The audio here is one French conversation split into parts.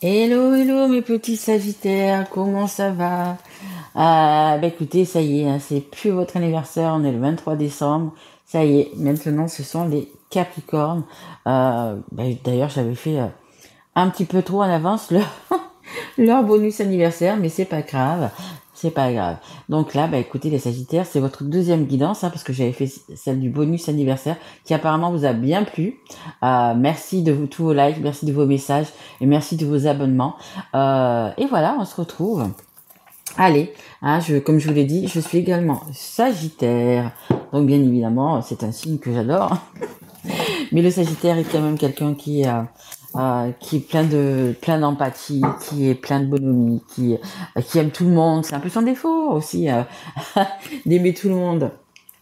Hello, hello mes petits sagittaires, comment ça va? Écoutez, ça y est, hein, c'est plus votre anniversaire, on est le 23 décembre. Ça y est, maintenant ce sont les Capricornes. D'ailleurs, j'avais fait un petit peu trop en avance leur bonus anniversaire, mais c'est pas grave. C'est pas grave. Donc là, écoutez, les Sagittaires, c'est votre deuxième guidance, hein, parce que j'avais fait celle du bonus anniversaire, qui apparemment vous a bien plu. Merci de tous vos likes, merci de vos messages, et merci de vos abonnements. Et voilà, on se retrouve. Allez, hein, comme je vous l'ai dit, je suis également Sagittaire. Donc bien évidemment, c'est un signe que j'adore. Mais le Sagittaire est quand même quelqu'un qui est plein d'empathie, qui est plein de bonhomie, qui aime tout le monde. C'est un peu son défaut aussi, d'aimer tout le monde.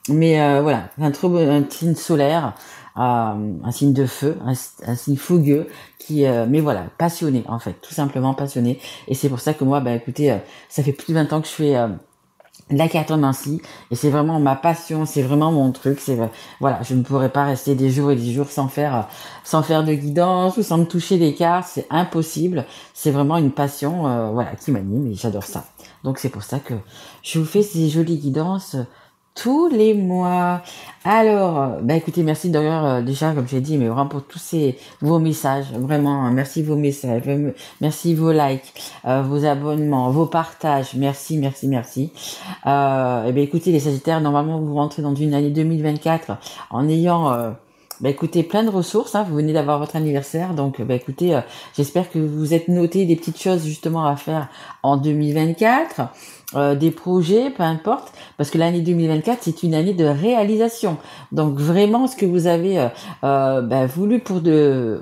Mais voilà, un signe solaire, un signe de feu, un signe fougueux, mais voilà, passionné en fait, tout simplement passionné. Et c'est pour ça que moi, écoutez, ça fait plus de 20 ans que je fais la cartomancie, et c'est vraiment ma passion, c'est vraiment mon truc. Voilà, je ne pourrais pas rester des jours et des jours sans faire de guidance ou sans me toucher des cartes, c'est impossible. C'est vraiment une passion, voilà, qui m'anime et j'adore ça. Donc c'est pour ça que je vous fais ces jolies guidances tous les mois. Alors, écoutez, merci d'ailleurs déjà, comme j'ai dit, mais vraiment pour vos messages, vraiment, hein, merci vos messages, merci vos likes, vos abonnements, vos partages, merci, merci, merci. Écoutez, les Sagittaires, normalement, vous rentrez dans une année 2024 en ayant écoutez, plein de ressources, hein, vous venez d'avoir votre anniversaire, donc écoutez, j'espère que vous êtes noté des petites choses justement à faire en 2024. Des projets, peu importe, parce que l'année 2024 c'est une année de réalisation. Donc vraiment ce que vous avez voulu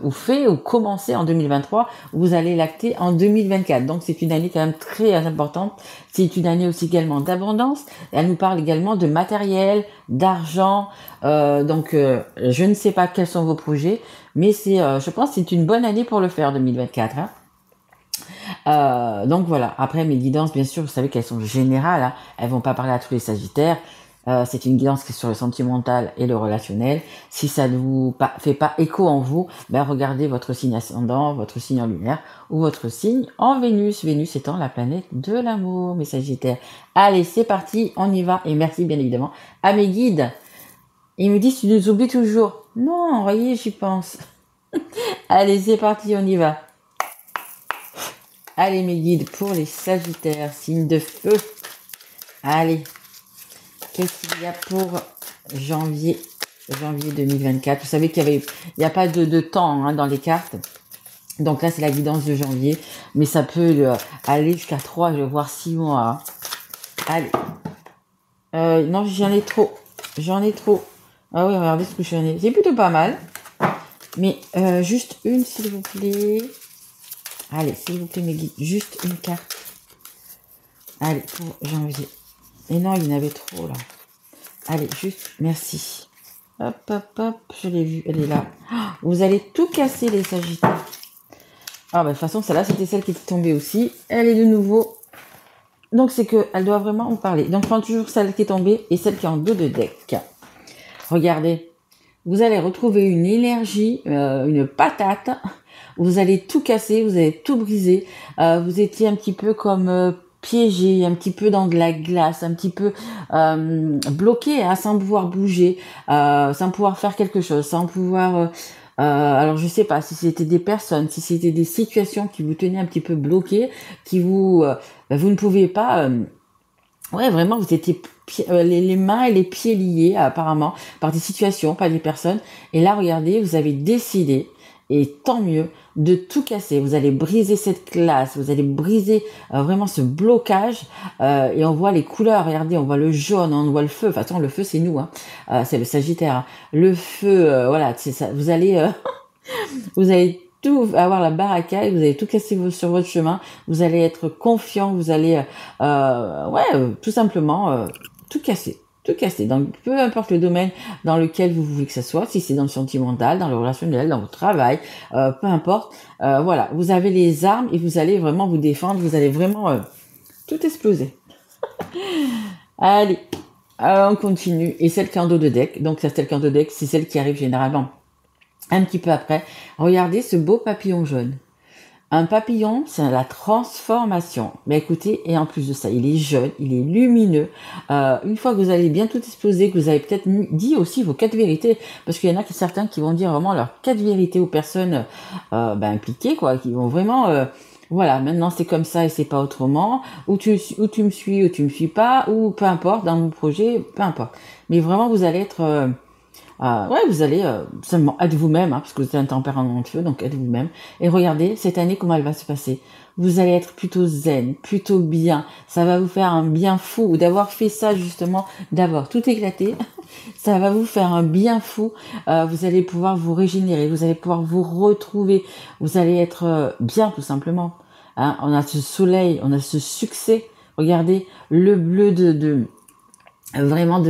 ou fait ou commencé en 2023, vous allez l'acter en 2024. Donc c'est une année quand même très importante. C'est une année aussi également d'abondance. Elle nous parle également de matériel, d'argent. Je ne sais pas quels sont vos projets, mais je pense que c'est une bonne année pour le faire 2024. Hein. Donc voilà, après mes guidances, bien sûr, vous savez qu'elles sont générales, hein. Elles vont pas parler à tous les Sagittaires. C'est une guidance qui est sur le sentimental et le relationnel. Si ça ne vous fait pas écho en vous, regardez votre signe ascendant, votre signe en lunaire ou votre signe en Vénus. Vénus étant la planète de l'amour, mes Sagittaires. Allez, c'est parti, on y va. Et merci bien évidemment à mes guides. Ils me disent, tu nous oublies toujours. Non, voyez, j'y pense. Allez, c'est parti, on y va. Allez mes guides pour les Sagittaires, signe de feu. Allez, qu'est-ce qu'il y a pour janvier 2024? Vous savez il n'y a pas de temps, hein, dans les cartes. Donc là, c'est la guidance de janvier, mais ça peut aller jusqu'à 3, voire 6 mois. Allez. Non, j'en ai trop. Ah oui, regardez ce que j'en ai. C'est plutôt pas mal. Mais juste une, s'il vous plaît. Allez, s'il vous plaît, mes guides, juste une carte. Allez, pour janvier. Et non, il y en avait trop, là. Allez, juste, merci. Hop, hop, hop, je l'ai vue, elle est là. Vous allez tout casser, les Sagittaires. De toute façon, celle-là, c'était celle qui était tombée aussi. Elle est de nouveau. Donc, c'est qu'elle doit vraiment en parler. Donc, je prends toujours celle qui est tombée et celle qui est en dos de deck. Regardez. Vous allez retrouver une énergie, une patate. Vous allez tout casser, vous allez tout briser. Vous étiez un petit peu comme piégé, un petit peu dans de la glace, un petit peu bloqué, hein, sans pouvoir bouger, sans pouvoir faire quelque chose, sans pouvoir... alors je sais pas si c'était des personnes, si c'était des situations qui vous tenaient un petit peu bloqué, qui vous ne pouviez pas... vraiment, vous étiez les mains et les pieds liés apparemment par des situations, pas des personnes. Et là, regardez, vous avez décidé, et tant mieux, de tout casser. Vous allez briser cette glace, vous allez briser vraiment ce blocage. Et on voit les couleurs, regardez, on voit le jaune, on voit le feu. De toute façon, le feu, c'est nous, hein. C'est le Sagittaire. Hein. Le feu, voilà, c'est ça. Vous allez tout avoir la baracaille, vous allez tout casser sur votre chemin, vous allez être confiant, vous allez tout simplement tout casser. Donc peu importe le domaine dans lequel vous voulez que ça soit, si c'est dans le sentimental, dans le relationnel, dans votre travail, peu importe, voilà, vous avez les armes et vous allez vraiment vous défendre, vous allez vraiment tout exploser. Allez, on continue. Et celle qui est en dos de deck, donc celle qui est en dos de deck, c'est celle qui arrive généralement un petit peu après. Regardez ce beau papillon jaune. Un papillon, c'est la transformation. Mais écoutez, et en plus de ça, il est jeune, il est lumineux. Une fois que vous allez bien tout exploser, que vous avez peut-être dit aussi vos 4 vérités, parce qu'il y en a certains qui vont dire vraiment leurs 4 vérités aux personnes impliquées, quoi, qui vont vraiment... voilà, maintenant c'est comme ça et c'est pas autrement. Ou tu me suis, ou tu me suis pas, ou peu importe, dans mon projet, peu importe. Mais vraiment, vous allez être... ouais, vous allez seulement être vous-même, hein, parce que vous êtes un tempérament de feu, donc être vous-même. Et regardez, cette année, comment elle va se passer. Vous allez être plutôt zen, plutôt bien. Ça va vous faire un bien fou d'avoir fait ça, justement, d'avoir tout éclaté. Ça va vous faire un bien fou. Vous allez pouvoir vous régénérer, vous allez pouvoir vous retrouver. Vous allez être bien, tout simplement. Hein, on a ce soleil, on a ce succès. Regardez, le bleu vraiment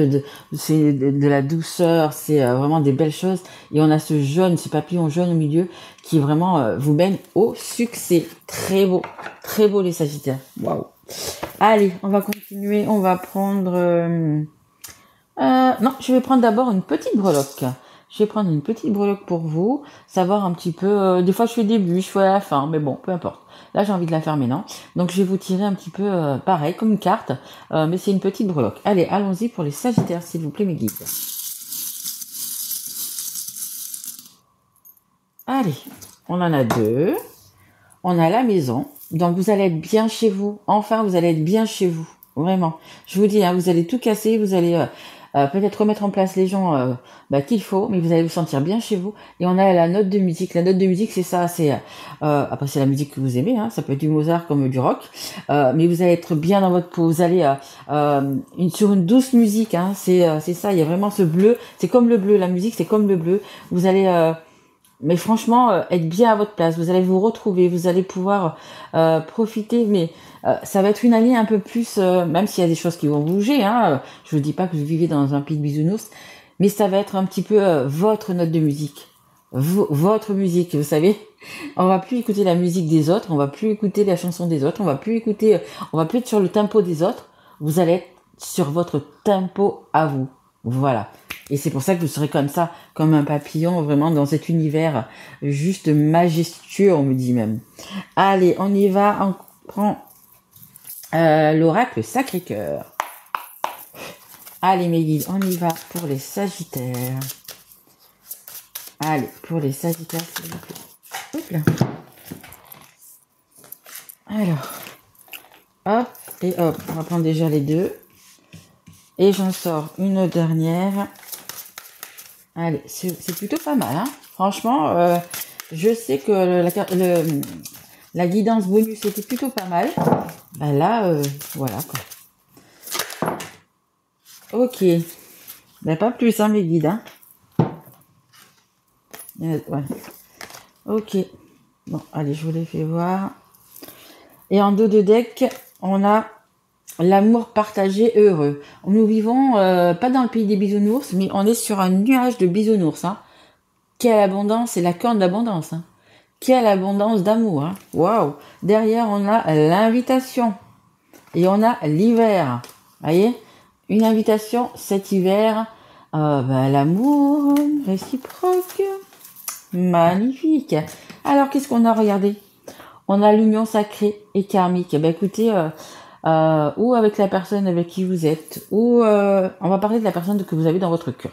c'est de la douceur, c'est vraiment des belles choses, et on a ce jaune, ce papillon jaune au milieu qui vraiment vous mène au succès. Très beau les Sagittaires. Waouh. Allez, on va continuer, on va prendre non, je vais prendre d'abord une petite breloque. Je vais prendre une petite breloque pour vous, savoir un petit peu, des fois je fais le début, je fais à la fin, mais bon, peu importe. Là, j'ai envie de la faire maintenant. Donc, je vais vous tirer un petit peu pareil, comme une carte, mais c'est une petite breloque. Allez, allons-y pour les Sagittaires, s'il vous plaît, mes guides. Allez, on en a 2. On a la maison. Donc, vous allez être bien chez vous. Enfin, vous allez être bien chez vous. Vraiment. Je vous dis, hein, vous allez tout casser, vous allez... peut-être remettre en place les gens qu'il faut, mais vous allez vous sentir bien chez vous. Et on a la note de musique. La note de musique, c'est ça, c'est après c'est la musique que vous aimez, hein, ça peut être du Mozart comme du rock, mais vous allez être bien dans votre peau. Vous allez sur une douce musique, hein, c'est ça. Il y a vraiment ce bleu. C'est comme le bleu, la musique, c'est comme le bleu. Vous allez mais franchement, être bien à votre place, vous allez vous retrouver, vous allez pouvoir profiter, mais ça va être une année un peu plus, même s'il y a des choses qui vont bouger, hein, je vous dis pas que vous vivez dans un pays de bisounours, mais ça va être un petit peu votre note de musique, votre musique, vous savez. On va plus écouter la musique des autres, on va plus écouter la chanson des autres, on va plus être sur le tempo des autres, vous allez être sur votre tempo à vous, voilà. Et c'est pour ça que vous serez comme ça, comme un papillon, vraiment dans cet univers juste majestueux, on me dit même. Allez, on y va, on prend l'oracle Sacré-Cœur. Allez mes guides, on y va pour les Sagittaires. Allez, pour les Sagittaires, s'il vous plaît. Hop là. Alors, hop et hop, on va prendre déjà les 2. Et j'en sors une dernière. Allez, c'est plutôt pas mal, hein. Franchement, je sais que la guidance bonus était plutôt pas mal. Ben là, voilà quoi. Ok. Ben pas plus, hein, mes guides, hein. Ouais. Ok. Bon, allez, je vous les fais voir. Et en dos de deck, on a l'amour partagé et heureux. Nous vivons pas dans le pays des bisounours, mais on est sur un nuage de bisounours. Hein. Quelle abondance, c'est la corne d'abondance. Hein. Quelle abondance d'amour. Hein. Waouh. Derrière, on a l'invitation. Et on a l'hiver. Voyez, une invitation cet hiver. L'amour réciproque. Magnifique. Alors, qu'est-ce qu'on a regardé? On a l'union sacrée et karmique. Ben écoutez... ou avec la personne avec qui vous êtes, ou on va parler de la personne que vous avez dans votre cœur.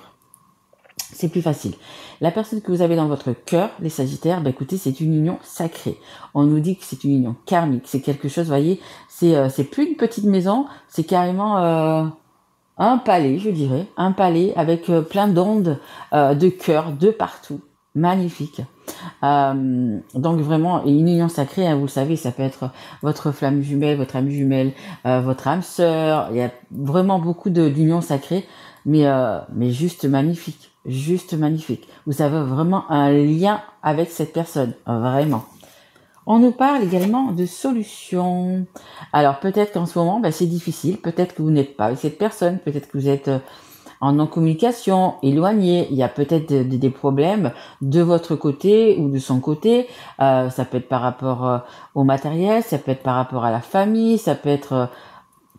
C'est plus facile. La personne que vous avez dans votre cœur, les Sagittaires, écoutez, c'est une union sacrée. On nous dit que c'est une union karmique. C'est quelque chose, vous voyez, c'est plus une petite maison, c'est carrément un palais, je dirais, un palais avec plein d'ondes de cœur de partout. Magnifique. Donc vraiment, une union sacrée, hein, vous le savez, ça peut être votre flamme jumelle, votre âme jumelle, votre âme sœur. Il y a vraiment beaucoup d'unions sacrées, mais juste magnifique, juste magnifique. Vous avez vraiment un lien avec cette personne, vraiment. On nous parle également de solutions. Alors peut-être qu'en ce moment, c'est difficile, peut-être que vous n'êtes pas avec cette personne, peut-être que vous êtes en non-communication, éloigné, il y a peut-être des problèmes de votre côté ou de son côté. Ça peut être par rapport au matériel, ça peut être par rapport à la famille, ça peut être,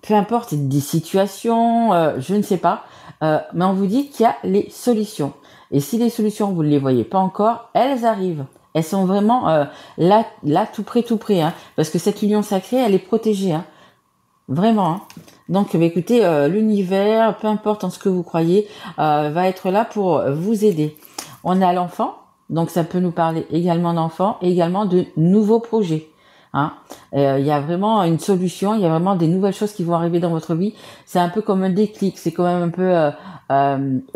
peu importe, des situations, je ne sais pas. Mais on vous dit qu'il y a les solutions. Et si les solutions, vous ne les voyez pas encore, elles arrivent. elles sont vraiment là tout près, hein, parce que cette union sacrée, elle est protégée, hein, vraiment. Hein. Donc, bah, écoutez, l'univers, peu importe en ce que vous croyez, va être là pour vous aider. On a l'enfant, donc ça peut nous parler également d'enfants, et également de nouveaux projets. Hein. Il y a vraiment une solution, il y a vraiment des nouvelles choses qui vont arriver dans votre vie. C'est un peu comme un déclic, c'est quand même un peu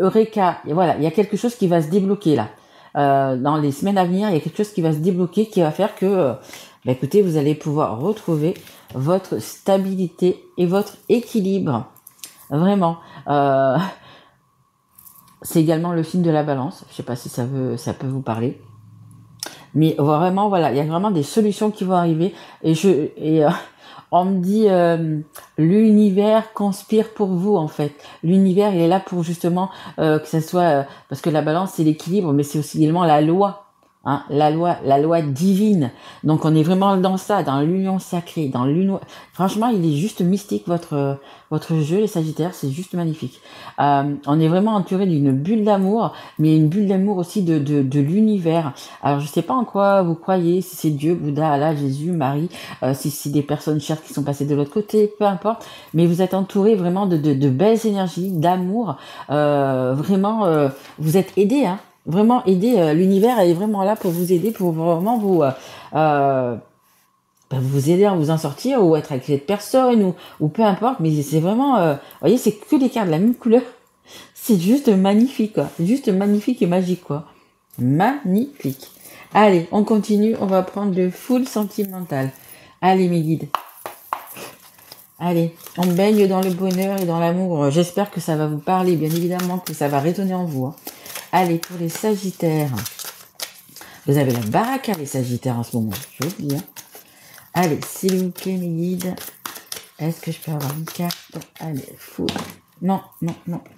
eureka. Et voilà, il y a quelque chose qui va se débloquer là. Dans les semaines à venir, il y a quelque chose qui va se débloquer, qui va faire que, bah, écoutez, vous allez pouvoir retrouver votre stabilité et votre équilibre. Vraiment. C'est également le signe de la balance. Je sais pas si ça peut vous parler. Mais vraiment, voilà, il y a vraiment des solutions qui vont arriver. Et on me dit, l'univers conspire pour vous, en fait. L'univers, il est là pour justement que ça soit... parce que la balance, c'est l'équilibre, mais c'est aussi également la loi. Hein, la loi divine. Donc on est vraiment dans ça, dans l'union sacrée, dans l'union. Franchement, il est juste mystique votre jeu, les Sagittaires, c'est juste magnifique. On est vraiment entouré d'une bulle d'amour, mais une bulle d'amour aussi de l'univers. Alors je sais pas en quoi vous croyez, si c'est Dieu, Bouddha, Allah, Jésus, Marie, si c'est des personnes chères qui sont passées de l'autre côté, peu importe. Mais vous êtes entouré vraiment de belles énergies, d'amour. Vraiment, vous êtes aidés, hein. Vraiment aider, l'univers est vraiment là pour vous aider, pour vraiment vous vous aider à vous en sortir ou être avec cette personne ou peu importe, mais c'est vraiment vous voyez, c'est que des cartes de la même couleur. C'est juste magnifique, quoi. Juste magnifique et magique, quoi. Magnifique. Allez, on continue, on va prendre le full sentimental. Allez mes guides. Allez, on baigne dans le bonheur et dans l'amour. J'espère que ça va vous parler, bien évidemment que ça va résonner en vous. Hein. Allez, pour les Sagittaires. Vous avez la baraque, les Sagittaires, en ce moment. Je vous le dis. Hein. Allez, s'il vous plaît, mes guides. Est-ce que je peux avoir une carte? Allez, fou. Non,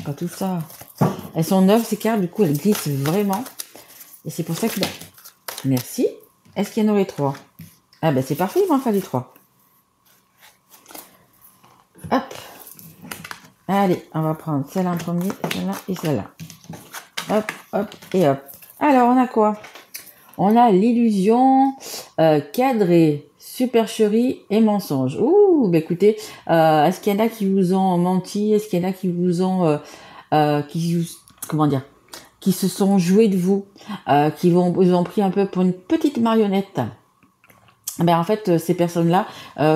pas tout ça. Elles sont neuves, ces cartes. Du coup, elles glissent vraiment. Et c'est pour ça que... Merci. Est-ce qu'il y en aurait 3? Ah ben, c'est parfait, il m'en fallait 3. Hop. Allez, on va prendre celle-là en premier, celle-là et celle-là. Hop, hop et hop. Alors, on a quoi? On a l'illusion cadrée, supercherie et mensonge. Ouh, bah écoutez, est-ce qu'il y en a qui vous ont menti? Est-ce qu'il y en a qui vous ont... qui se sont joués de vous, vous ont pris un peu pour une petite marionnette? Ben en fait, ces personnes-là,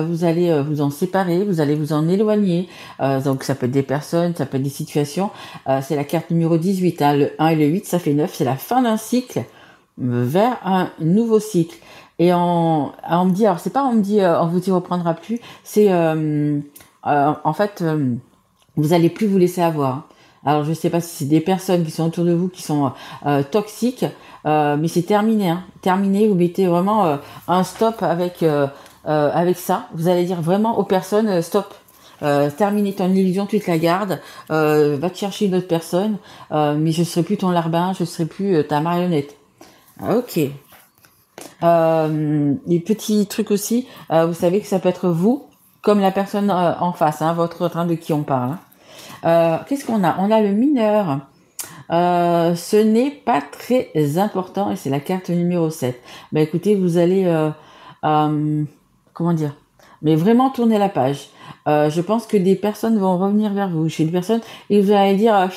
vous allez vous en séparer, vous allez vous en éloigner. Donc ça peut être des personnes, ça peut être des situations. C'est la carte numéro 18, hein, le 1 et le 8, ça fait 9. C'est la fin d'un cycle vers un nouveau cycle. Et on me dit, alors c'est pas on me dit on vous y reprendra plus, c'est en fait vous allez plus vous laisser avoir. Alors je sais pas si c'est des personnes qui sont autour de vous qui sont toxiques, mais c'est terminé. Hein. Terminé, vous mettez vraiment un stop avec ça. Vous allez dire vraiment aux personnes stop. Terminer ton illusion, tu te la gardes, va te chercher une autre personne, mais je serai plus ton larbin, je serai plus ta marionnette. Ok. Les petits trucs aussi, vous savez que ça peut être vous, comme la personne en face, hein, votre train de qui on parle. Hein. Qu'est-ce qu'on a? On a le mineur. Ce n'est pas très important et c'est la carte numéro 7. Bah écoutez, vous allez comment dire? Mais vraiment tourner la page. Je pense que des personnes vont revenir vers vous, chez des personnes, et vous allez dire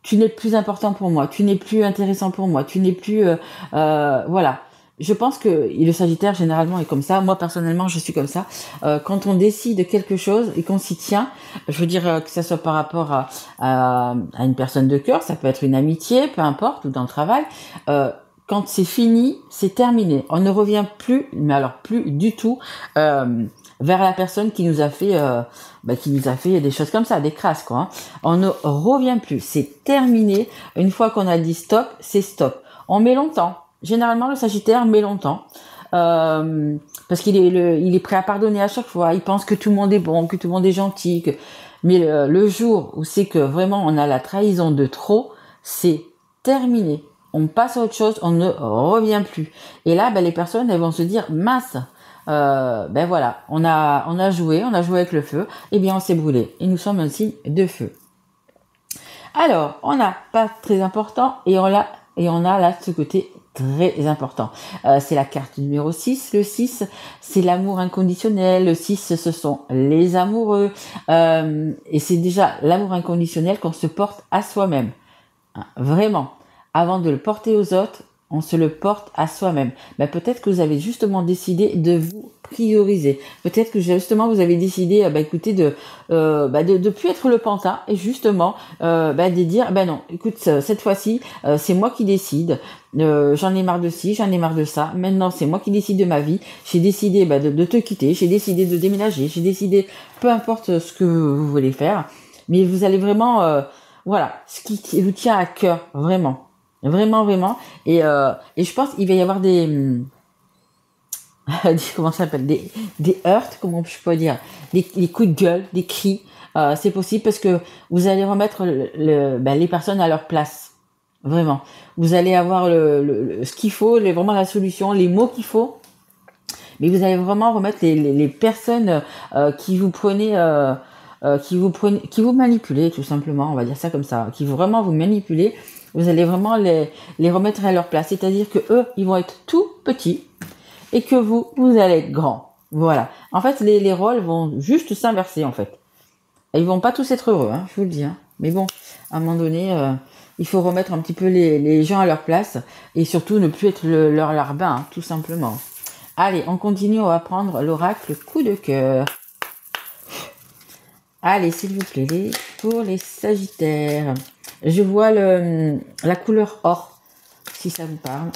tu n'es plus important pour moi, tu n'es plus intéressant pour moi, tu n'es plus voilà. Je pense que le Sagittaire généralement est comme ça. Moi personnellement, je suis comme ça. Quand on décide quelque chose et qu'on s'y tient, je veux dire que ça soit par rapport à une personne de cœur, ça peut être une amitié, peu importe, ou dans le travail. Quand c'est fini, c'est terminé. On ne revient plus, mais alors plus du tout, vers la personne qui nous a fait des choses comme ça, des crasses quoi. Hein. On ne revient plus, c'est terminé. Une fois qu'on a dit stop, c'est stop. On met longtemps. Généralement, le Sagittaire met longtemps parce qu'il est prêt à pardonner à chaque fois. Il pense que tout le monde est bon, que tout le monde est gentil. Mais le jour où c'est que vraiment on a la trahison de trop, c'est terminé. On passe à autre chose, on ne revient plus. Et là, les personnes, elles vont se dire mince. Voilà, on a joué avec le feu. Et bien, on s'est brûlé. Et nous sommes un signe de feu. Alors, on n'a pas très important et on a là ce côté très important. C'est la carte numéro 6. Le 6, c'est l'amour inconditionnel. Le 6, ce sont les amoureux. Et c'est déjà l'amour inconditionnel qu'on se porte à soi-même. Hein, vraiment. Avant de le porter aux autres, on se le porte à soi-même. Ben, peut-être que vous avez justement décidé de vous prioriser. Peut-être que justement vous avez décidé, écoutez, de plus être le pantin et justement de dire, non, écoute, cette fois-ci, c'est moi qui décide. J'en ai marre de ci, j'en ai marre de ça. Maintenant, c'est moi qui décide de ma vie. J'ai décidé de te quitter. J'ai décidé de déménager. J'ai décidé, peu importe ce que vous voulez faire, mais vous allez vraiment, ce qui vous tient à cœur, vraiment. Vraiment, vraiment. Et je pense qu'il va y avoir comment ça s'appelle, des heurts, comment je peux dire, des coups de gueule, des cris. C'est possible parce que vous allez remettre les personnes à leur place. Vraiment. Vous allez avoir ce qu'il faut, vraiment la solution, les mots qu'il faut. Mais vous allez vraiment remettre les personnes qui vous manipulez, tout simplement, on va dire ça comme ça, qui vraiment vous manipulez. Vous allez vraiment les remettre à leur place. C'est-à-dire que eux, ils vont être tout petits et que vous allez être grand. Voilà. En fait, les rôles vont juste s'inverser, en fait. Et ils vont pas tous être heureux, je vous le dis. Mais bon, à un moment donné, il faut remettre un petit peu les gens à leur place et surtout ne plus être leur larbin, tout simplement. Allez, on continue, on va prendre l'oracle coup de cœur. Allez, s'il vous plaît, pour les Sagittaires. Je vois la couleur or, si ça vous parle.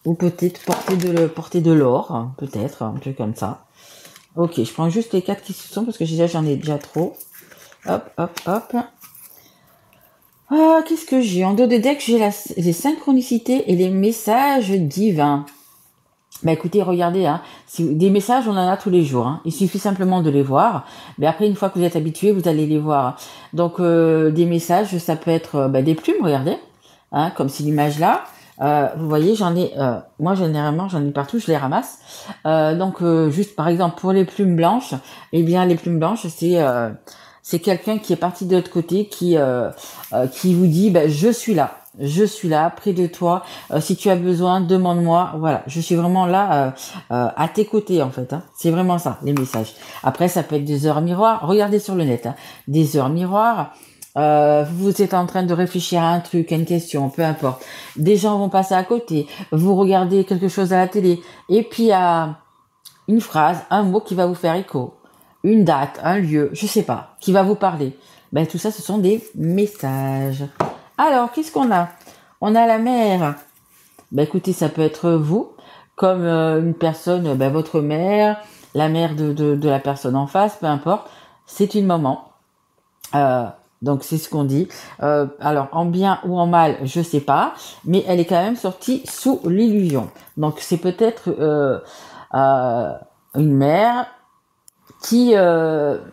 Ou peut-être porter de l'or, peut-être, un truc comme ça. Ok, je prends juste les 4 qui se sont, parce que j'en ai déjà trop. Hop, hop, hop. Qu'est-ce que j'ai? En dos de deck, j'ai les synchronicités et les messages divins. Écoutez, regardez, des messages, on en a tous les jours. Il suffit simplement de les voir. Mais après, une fois que vous êtes habitué, vous allez les voir. Donc, des messages, ça peut être des plumes, regardez, comme c'est l'image là. Vous voyez, moi généralement, j'en ai partout, je les ramasse. Donc, juste par exemple, pour les plumes blanches, eh bien, les plumes blanches, c'est quelqu'un qui est parti de l'autre côté, qui vous dit, je suis là, près de toi. Si tu as besoin, demande-moi. Voilà, je suis vraiment là à tes côtés, en fait. C'est vraiment ça, les messages. Après, ça peut être des heures miroirs. Regardez sur le net, des heures miroirs. Vous êtes en train de réfléchir à un truc, à une question, peu importe. Des gens vont passer à côté. Vous regardez quelque chose à la télé. Et puis, il y a une phrase, un mot qui va vous faire écho. Une date, un lieu, je sais pas, qui va vous parler. Tout ça, ce sont des messages. Alors, qu'est-ce qu'on a? On a la mère. Écoutez, ça peut être vous, comme une personne, votre mère, la mère de la personne en face, peu importe. C'est une maman. Donc, c'est ce qu'on dit. Alors, en bien ou en mal, je sais pas. Mais elle est quand même sortie sous l'illusion. Donc, c'est peut-être une mère qui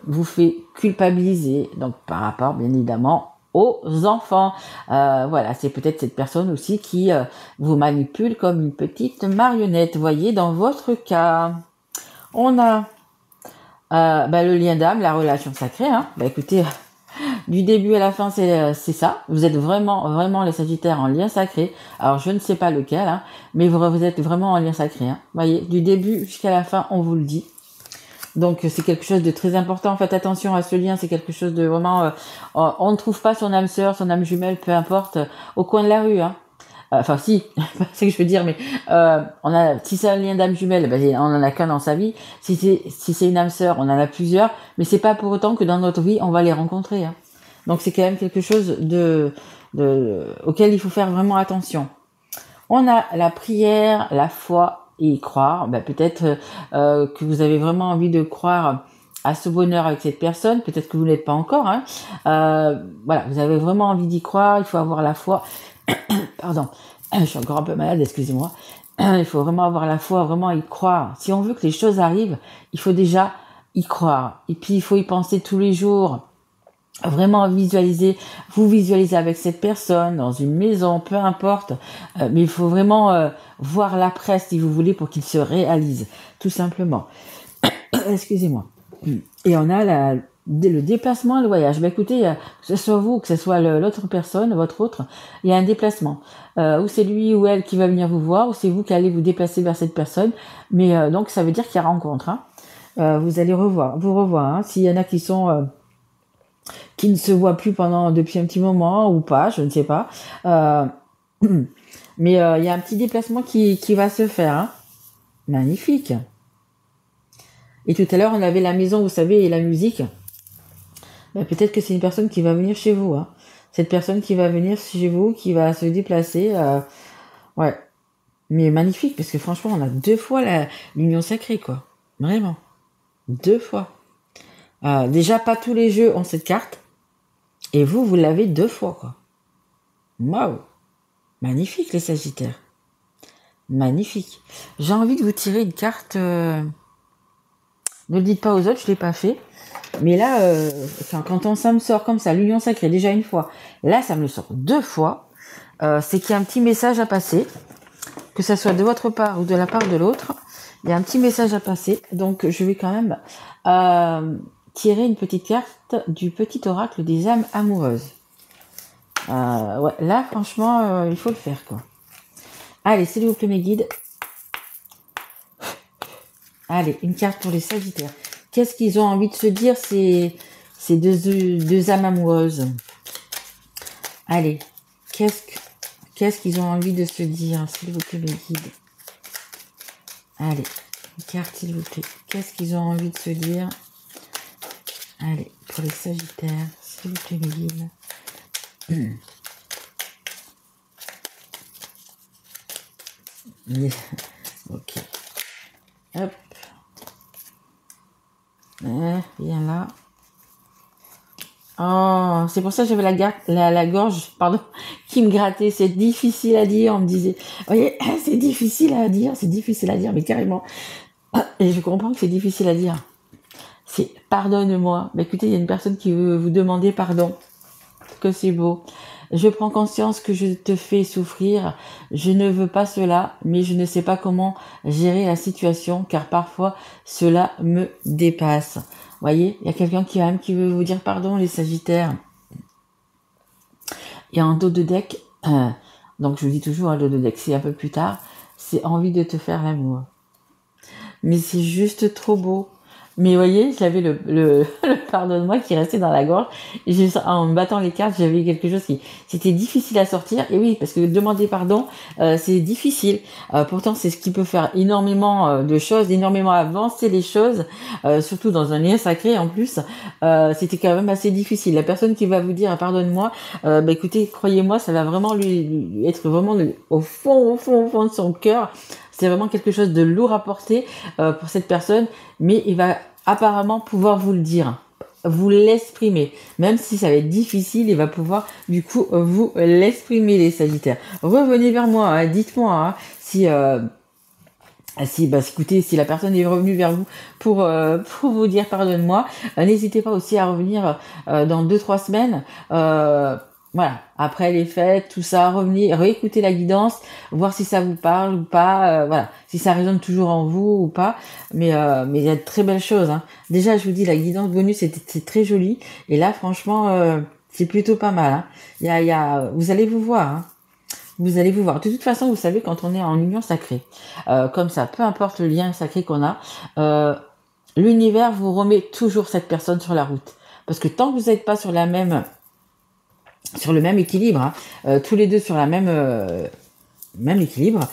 vous fait culpabiliser. Donc, par rapport, bien évidemment, aux enfants. Voilà, c'est peut-être cette personne aussi qui vous manipule comme une petite marionnette. Voyez, dans votre cas, on a le lien d'âme, la relation sacrée. Écoutez, du début à la fin, c'est ça. Vous êtes vraiment, vraiment les Sagittaires en lien sacré. Alors, je ne sais pas lequel, mais vous êtes vraiment en lien sacré. Voyez, du début jusqu'à la fin, on vous le dit. Donc c'est quelque chose de très important. Faites attention à ce lien, c'est quelque chose de vraiment. On ne trouve pas son âme sœur, son âme jumelle, peu importe, au coin de la rue. Enfin si, c'est ce que je veux dire, mais si c'est un lien d'âme jumelle, on en a qu'un dans sa vie. Si c'est une âme sœur, on en a plusieurs, mais c'est pas pour autant que dans notre vie on va les rencontrer. Donc c'est quand même quelque chose auquel il faut faire vraiment attention. On a la prière, la foi et y croire. Peut-être que vous avez vraiment envie de croire à ce bonheur avec cette personne. Peut-être que vous n'êtes pas encore. Voilà, vous avez vraiment envie d'y croire. Il faut avoir la foi. Pardon, je suis encore un peu malade, excusez-moi. Il faut vraiment avoir la foi, vraiment y croire. Si on veut que les choses arrivent, il faut déjà y croire. Et puis, il faut y penser tous les jours. Vraiment vous visualisez avec cette personne, dans une maison, peu importe. Mais il faut vraiment voir l'après, si vous voulez, pour qu'il se réalise, tout simplement. Excusez-moi. Et on a le déplacement et le voyage. Ben écoutez, que ce soit vous, que ce soit l'autre personne, votre autre, il y a un déplacement. Ou c'est lui ou elle qui va venir vous voir, ou c'est vous qui allez vous déplacer vers cette personne. Mais donc ça veut dire qu'il y a rencontre. Hein. Vous allez vous revoir. Hein. S'il y en a qui ne se voient plus depuis un petit moment ou pas, je ne sais pas. Mais il y a un petit déplacement qui va se faire. Hein. Magnifique. Et tout à l'heure, on avait la maison, vous savez, et la musique. Ben, peut-être que c'est une personne qui va venir chez vous. Hein. Cette personne qui va venir chez vous, qui va se déplacer. Ouais. Mais magnifique, parce que franchement, on a 2 fois l'union sacrée, quoi. Vraiment. 2 fois. Déjà, pas tous les jeux ont cette carte. Et vous l'avez 2 fois, quoi. Waouh. Magnifique, les Sagittaires. Magnifique. J'ai envie de vous tirer une carte. Ne le dites pas aux autres, je l'ai pas fait. Mais là, ça me sort comme ça, l'union sacrée, déjà une fois. Là, ça me le sort 2 fois. C'est qu'il y a un petit message à passer. Que ça soit de votre part ou de la part de l'autre. Il y a un petit message à passer. Donc, je vais quand même tirer une petite carte du petit oracle des âmes amoureuses. Ouais, là, franchement, il faut le faire, quoi. Allez, s'il vous plaît, mes guides. Allez, une carte pour les Sagittaires. Qu'est-ce qu'ils ont envie de se dire, ces deux âmes amoureuses? Allez, qu'est-ce qu'ils ont envie de se dire, s'il vous plaît, mes guides? Allez, une carte, s'il vous plaît. Qu'est-ce qu'ils ont envie de se dire? Allez, pour les Sagittaires, s'il vous plaît, mes guides. Ok. Hop. Viens là. Oh, c'est pour ça que j'avais la gorge, pardon, qui me grattait. C'est difficile à dire, on me disait. Vous voyez, c'est difficile à dire, mais carrément. Et je comprends que c'est difficile à dire. C'est pardonne-moi. Mais écoutez, il y a une personne qui veut vous demander pardon. Que c'est beau. Je prends conscience que je te fais souffrir. Je ne veux pas cela, mais je ne sais pas comment gérer la situation, car parfois cela me dépasse. Voyez, il y a quelqu'un qui veut vous dire pardon, les Sagittaires. Et en dos de deck, donc je vous dis toujours, un dos de deck, c'est un peu plus tard, c'est envie de te faire l'amour. Mais c'est juste trop beau. Mais vous voyez, j'avais le pardonne-moi qui restait dans la gorge. Et en me battant les cartes, j'avais quelque chose c'était difficile à sortir. Et oui, parce que demander pardon, c'est difficile. Pourtant, c'est ce qui peut faire énormément de choses, énormément avancer les choses, surtout dans un lien sacré en plus. C'était quand même assez difficile. La personne qui va vous dire pardonne-moi, écoutez, croyez-moi, ça va vraiment lui être vraiment au fond de son cœur. C'est vraiment quelque chose de lourd à porter pour cette personne, mais il va apparemment pouvoir vous le dire, vous l'exprimer. Même si ça va être difficile, il va pouvoir du coup vous l'exprimer, les Sagittaires. Revenez vers moi, hein, dites-moi hein, si écoutez, si la personne est revenue vers vous pour vous dire pardonne-moi, n'hésitez pas aussi à revenir dans 2-3 semaines. Voilà, après les fêtes, tout ça, revenir, réécouter la guidance, voir si ça vous parle ou pas, voilà, si ça résonne toujours en vous ou pas. Mais il y a de très belles choses. Hein. Déjà, je vous dis, la guidance bonus, c'est très joli. Et là, franchement, c'est plutôt pas mal. Hein. Vous allez vous voir. Hein. Vous allez vous voir. De toute façon, vous savez, quand on est en union sacrée, comme ça, peu importe le lien sacré qu'on a, l'univers vous remet toujours cette personne sur la route. Parce que tant que vous n'êtes pas sur le même équilibre, hein, tous les deux sur la même équilibre,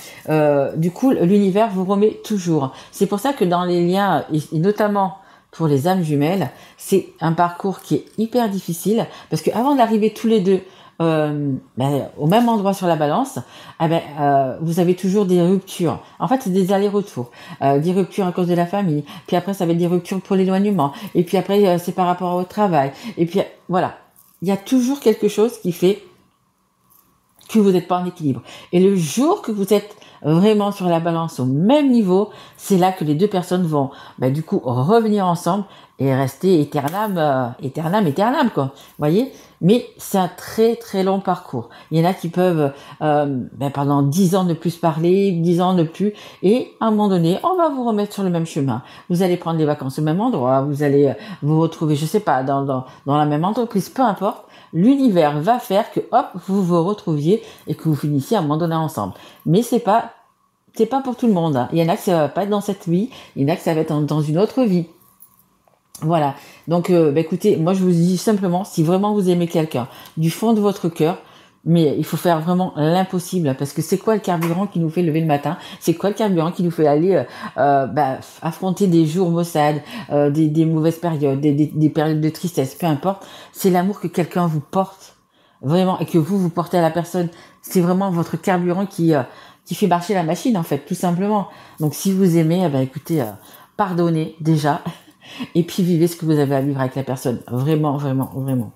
du coup, l'univers vous remet toujours. C'est pour ça que dans les liens, et notamment pour les âmes jumelles, c'est un parcours qui est hyper difficile, parce qu'avant d'arriver tous les deux au même endroit sur la balance, vous avez toujours des ruptures. En fait, c'est des allers-retours. Des ruptures à cause de la famille, puis après, ça va être des ruptures pour l'éloignement, et puis après, c'est par rapport au travail, et puis voilà. Il y a toujours quelque chose qui fait que vous n'êtes pas en équilibre. Et le jour que vous êtes vraiment sur la balance au même niveau, c'est là que les deux personnes vont, du coup, revenir ensemble et rester éternam, quoi. Vous voyez? Mais c'est un très très long parcours. Il y en a qui peuvent pendant 10 ans ne plus se parler, 10 ans ne plus, et à un moment donné, on va vous remettre sur le même chemin. Vous allez prendre des vacances au même endroit, vous allez vous retrouver, je sais pas, dans la même entreprise, peu importe. L'univers va faire que hop, vous vous retrouviez et que vous finissiez à un moment donné ensemble. Mais c'est pas pour tout le monde, hein. Il y en a que ça va pas être dans cette vie, il y en a que ça va être dans une autre vie. Voilà. Donc, écoutez, moi je vous dis simplement, si vraiment vous aimez quelqu'un du fond de votre cœur, mais il faut faire vraiment l'impossible, parce que c'est quoi le carburant qui nous fait lever le matin? C'est quoi le carburant qui nous fait aller affronter des jours maussades, des mauvaises périodes, des périodes de tristesse, peu importe. C'est l'amour que quelqu'un vous porte, vraiment, et que vous portez à la personne. C'est vraiment votre carburant qui fait marcher la machine, en fait, tout simplement. Donc, si vous aimez, écoutez, pardonnez déjà. Et puis vivez ce que vous avez à vivre avec la personne. Vraiment, vraiment, vraiment.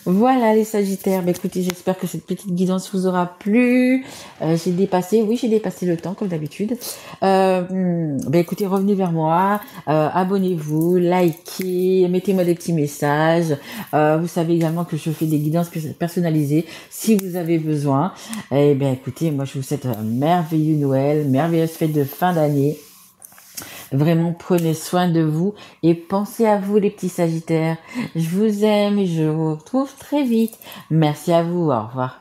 Voilà les Sagittaires. Écoutez, j'espère que cette petite guidance vous aura plu. J'ai dépassé le temps comme d'habitude. Écoutez, revenez vers moi. Abonnez-vous, likez, mettez-moi des petits messages. Vous savez également que je fais des guidances personnalisées si vous avez besoin. Écoutez, moi je vous souhaite un merveilleux Noël, merveilleuse fête de fin d'année. Vraiment, prenez soin de vous et pensez à vous les petits Sagittaires. Je vous aime et je vous retrouve très vite. Merci à vous, au revoir.